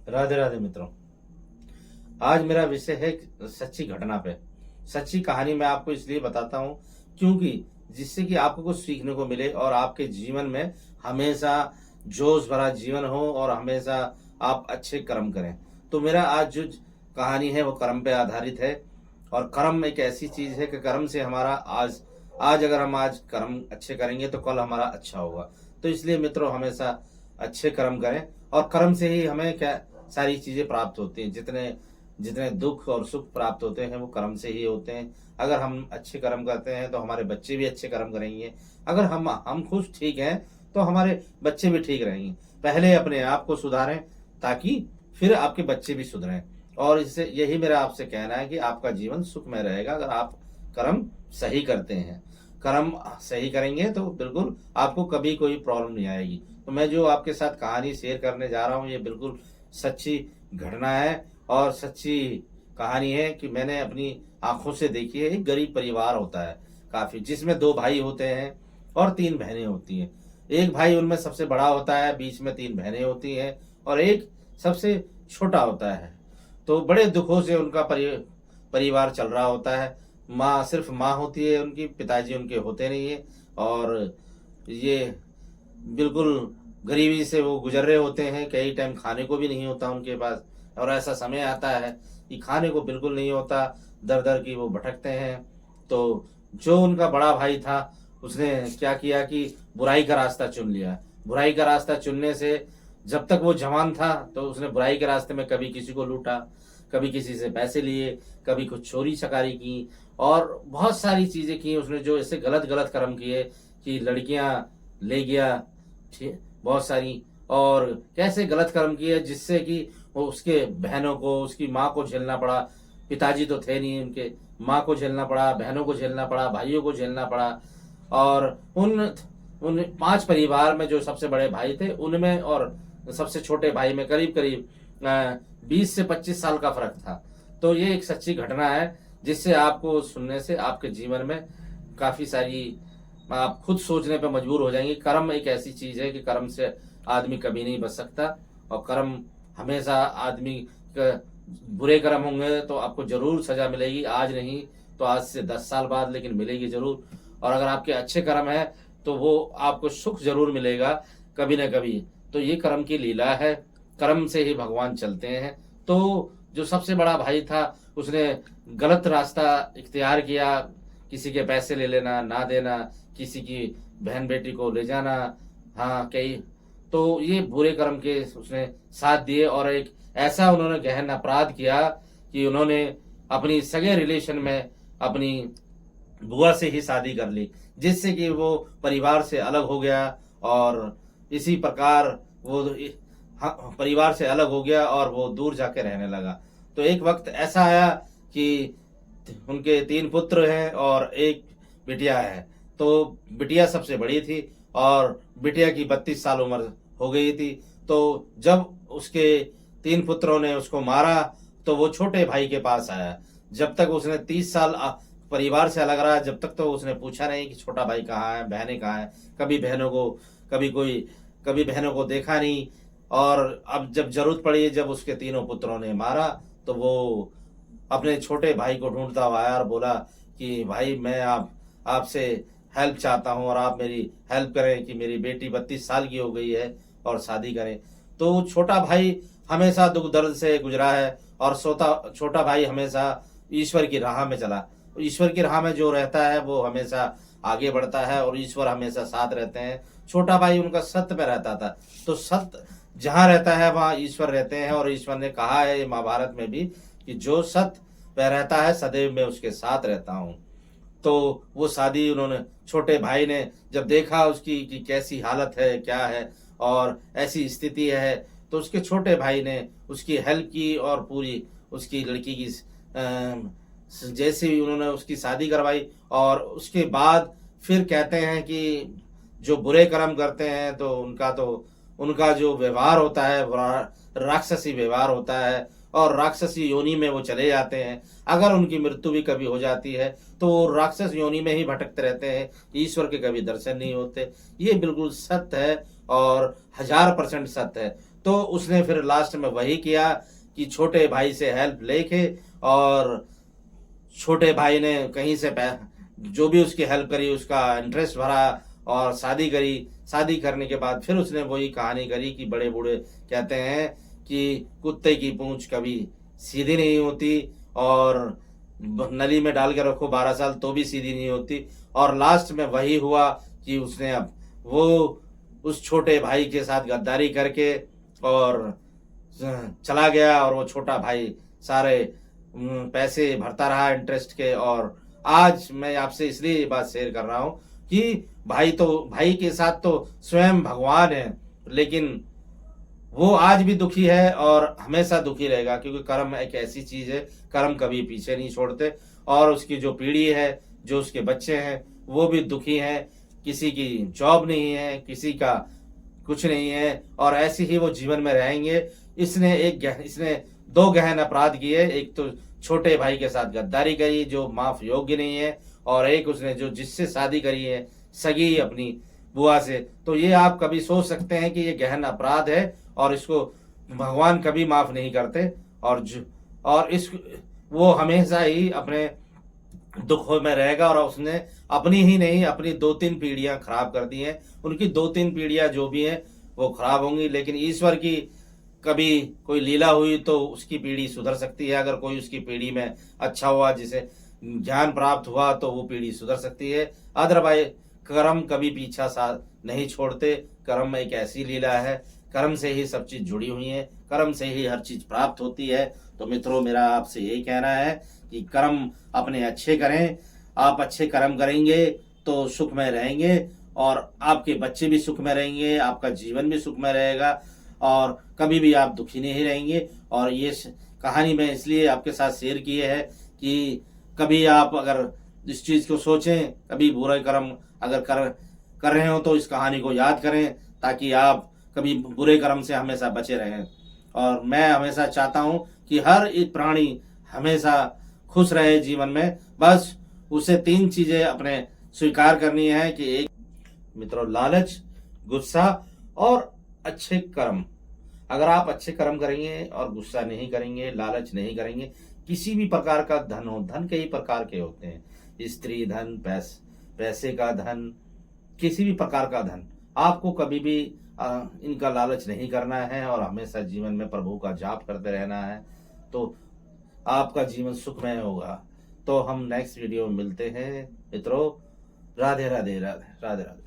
राधे राधे मित्रों। आज मेरा विषय है सच्ची घटना पे। सच्ची कहानी मैं आपको इसलिए बताता हूँ क्योंकि जिससे कि आपको कुछ सीखने को मिले और आपके जीवन में हमेशा जोश भरा जीवन हो और हमेशा आप अच्छे कर्म करें। तो मेरा आज जो कहानी है वो कर्म पे आधारित है। और कर्म एक ऐसी चीज है कि कर्म से हमारा आज आज अगर हम आज कर्म अच्छे करेंगे तो कल हमारा अच्छा होगा। तो इसलिए मित्रों हमेशा अच्छे कर्म करें और कर्म से ही हमें क्या सारी चीजें प्राप्त होती हैं। जितने जितने दुख और सुख प्राप्त होते हैं वो कर्म से ही होते हैं। अगर हम अच्छे कर्म करते हैं तो हमारे बच्चे भी अच्छे कर्म करेंगे। अगर हम खुद ठीक हैं तो हमारे बच्चे भी ठीक रहेंगे। पहले अपने आप को सुधारें ताकि फिर आपके बच्चे भी सुधरें। और इससे यही मेरा आपसे कहना है कि आपका जीवन सुखमय रहेगा अगर आप कर्म सही करते हैं। कर्म सही करेंगे तो बिल्कुल आपको कभी कोई प्रॉब्लम नहीं आएगी। तो मैं जो आपके साथ कहानी शेयर करने जा रहा हूँ ये बिल्कुल सच्ची घटना है और सच्ची कहानी है कि मैंने अपनी आंखों से देखी है। एक गरीब परिवार होता है काफी, जिसमें दो भाई होते हैं और तीन बहनें होती हैं। एक भाई उनमें सबसे बड़ा होता है, बीच में तीन बहनें होती हैं और एक सबसे छोटा होता है। तो बड़े दुखों से उनका परिवार चल रहा होता है। माँ सिर्फ माँ होती है उनकी, पिताजी उनके होते नहीं है। और ये बिल्कुल गरीबी से वो गुजर रहे होते हैं। कई टाइम खाने को भी नहीं होता उनके पास और ऐसा समय आता है कि खाने को बिल्कुल नहीं होता, दर दर की वो भटकते हैं। तो जो उनका बड़ा भाई था उसने क्या किया कि बुराई का रास्ता चुन लिया। बुराई का रास्ता चुनने से जब तक वो जवान था तो उसने बुराई के रास्ते में कभी किसी को लूटा, कभी किसी से पैसे लिए, कभी कुछ चोरी चकारी की और बहुत सारी चीजें की उसने, जो ऐसे गलत गलत कर्म किए कि लड़कियां ले गया, ठीक, बहुत सारी। और कैसे गलत कर्म किए जिससे कि वो उसके बहनों को, उसकी माँ को झेलना पड़ा। पिताजी तो थे नहीं उनके, माँ को झेलना पड़ा, बहनों को झेलना पड़ा, भाइयों को झेलना पड़ा। और उन उन पांच परिवार में जो सबसे बड़े भाई थे उनमें और सबसे छोटे भाई में करीब करीब 20 से 25 साल का फर्क था। तो ये एक सच्ची घटना है जिससे आपको सुनने से आपके जीवन में काफी सारी आप खुद सोचने पे मजबूर हो जाएंगे। कर्म एक ऐसी चीज है कि कर्म से आदमी कभी नहीं बच सकता और कर्म हमेशा आदमी का, बुरे कर्म होंगे तो आपको जरूर सजा मिलेगी, आज नहीं तो आज से 10 साल बाद, लेकिन मिलेगी जरूर। और अगर आपके अच्छे कर्म है तो वो आपको सुख जरूर मिलेगा कभी ना कभी। तो ये कर्म की लीला है, कर्म से ही भगवान चलते हैं। तो जो सबसे बड़ा भाई था उसने गलत रास्ता इख्तियार किया, किसी के पैसे ले लेना, ना देना, किसी की बहन बेटी को ले जाना, हाँ कई। तो ये बुरे कर्म के उसने साथ दिए और एक ऐसा उन्होंने गहन अपराध किया कि उन्होंने अपनी सगे रिलेशन में अपनी बुआ से ही शादी कर ली, जिससे कि वो परिवार से अलग हो गया। और इसी प्रकार वो हाँ, परिवार से अलग हो गया और वो दूर जाके रहने लगा। तो एक वक्त ऐसा आया कि उनके तीन पुत्र हैं और एक बिटिया है। तो बिटिया सबसे बड़ी थी और बिटिया की 32 साल उम्र हो गई थी। तो जब उसके तीन पुत्रों ने उसको मारा तो वो छोटे भाई के पास आया। जब तक उसने 30 साल परिवार से अलग रहा, जब तक तो उसने पूछा नहीं कि छोटा भाई कहाँ है, बहनें कहाँ हैं। कभी बहनों को देखा नहीं। और अब जब जरूरत पड़ी, जब उसके तीनों पुत्रों ने मारा तो वो अपने छोटे भाई को ढूंढता हुआ आया और बोला कि भाई मैं आपसे हेल्प चाहता हूँ और आप मेरी हेल्प करें कि मेरी बेटी 32 साल की हो गई है और शादी करें। तो छोटा भाई हमेशा दुख दर्द से गुजरा है और छोटा भाई हमेशा ईश्वर की राह में चला। ईश्वर की राह में जो रहता है वो हमेशा आगे बढ़ता है और ईश्वर हमेशा साथ रहते हैं। छोटा भाई उनका सत्य पे रहता था। तो सत्य जहाँ रहता है वहाँ ईश्वर रहते हैं और ईश्वर ने कहा है महाभारत में भी कि जो सत्य पे रहता है सदैव मैं उसके साथ रहता हूँ। तो वो शादी उन्होंने, छोटे भाई ने जब देखा उसकी कि कैसी हालत है, क्या है और ऐसी स्थिति है, तो उसके छोटे भाई ने उसकी हेल्प की और पूरी उसकी लड़की की जैसे ही उन्होंने उसकी शादी करवाई। और उसके बाद फिर कहते हैं कि जो बुरे कर्म करते हैं तो उनका जो व्यवहार होता है राक्षसी व्यवहार होता है और राक्षसी योनि में वो चले जाते हैं। अगर उनकी मृत्यु भी कभी हो जाती है तो वो राक्षस योनि में ही भटकते रहते हैं, ईश्वर के कभी दर्शन नहीं होते। ये बिल्कुल सत्य है और 1000% सत्य है। तो उसने फिर लास्ट में वही किया कि छोटे भाई से हेल्प लेके, और छोटे भाई ने कहीं से जो भी उसकी हेल्प करी उसका इंटरेस्ट भरा और शादी करी। शादी करने के बाद फिर उसने वही कहानी करी कि बड़े बूढ़े कहते हैं कि कुत्ते की पूंछ कभी सीधी नहीं होती, और नली में डाल के रखो 12 साल तो भी सीधी नहीं होती। और लास्ट में वही हुआ कि उसने अब वो उस छोटे भाई के साथ गद्दारी करके और चला गया, और वो छोटा भाई सारे पैसे भरता रहा इंटरेस्ट के। और आज मैं आपसे इसलिए ये बात शेयर कर रहा हूं कि भाई के साथ तो स्वयं भगवान है, लेकिन वो आज भी दुखी है और हमेशा दुखी रहेगा, क्योंकि कर्म एक ऐसी चीज है, कर्म कभी पीछे नहीं छोड़ते। और उसकी जो पीढ़ी है, जो उसके बच्चे हैं, वो भी दुखी हैं। किसी की जॉब नहीं है, किसी का कुछ नहीं है, और ऐसे ही वो जीवन में रहेंगे। इसने 2 गहन अपराध किए। एक तो छोटे भाई के साथ गद्दारी करी जो माफ योग्य नहीं है, और एक उसने जो जिससे शादी करी है सगी अपनी बुआ से। तो ये आप कभी सोच सकते हैं कि ये गहन अपराध है, और इसको भगवान कभी माफ नहीं करते। और इस वो हमेशा ही अपने दुखों में रहेगा, और उसने अपनी ही नहीं अपनी 2-3 पीढ़ियां खराब कर दी हैं। उनकी 2-3 पीढ़ियां जो भी हैं वो खराब होंगी, लेकिन ईश्वर की कभी कोई लीला हुई तो उसकी पीढ़ी सुधर सकती है। अगर कोई उसकी पीढ़ी में अच्छा हुआ, जिसे ज्ञान प्राप्त हुआ, तो वो पीढ़ी सुधर सकती है। अदरवाइज कर्म कभी पीछा साथ नहीं छोड़ते। कर्म एक ऐसी लीला है, कर्म से ही सब चीज जुड़ी हुई है, कर्म से ही हर चीज प्राप्त होती है। तो मित्रों, मेरा आपसे यही कहना है कि कर्म अपने अच्छे करें। आप अच्छे कर्म करेंगे तो सुख में रहेंगे, और आपके बच्चे भी सुख में रहेंगे, आपका जीवन भी सुख में रहेगा, और कभी भी आप दुखी नहीं रहेंगे। और ये कहानी मैं इसलिए आपके साथ शेयर की है कि कभी आप अगर इस चीज को सोचें, कभी बुरा कर्म अगर कर रहे हो तो इस कहानी को याद करें, ताकि आप कभी बुरे कर्म से हमेशा बचे रहें। और मैं हमेशा चाहता हूं कि हर एक प्राणी हमेशा खुश रहे जीवन में। बस उसे 3 चीजें अपने स्वीकार करनी है कि एक मित्रों, लालच, गुस्सा और अच्छे कर्म। अगर आप अच्छे कर्म करेंगे और गुस्सा नहीं करेंगे, लालच नहीं करेंगे, किसी भी प्रकार का धन हो, धन कई प्रकार के होते हैं, स्त्री धन, पैसे का धन, किसी भी प्रकार का धन, आपको कभी भी इनका लालच नहीं करना है, और हमेशा जीवन में प्रभु का जाप करते रहना है, तो आपका जीवन सुखमय होगा। तो हम नेक्स्ट वीडियो में मिलते हैं मित्रों। राधे राधे राधे राधे राधे।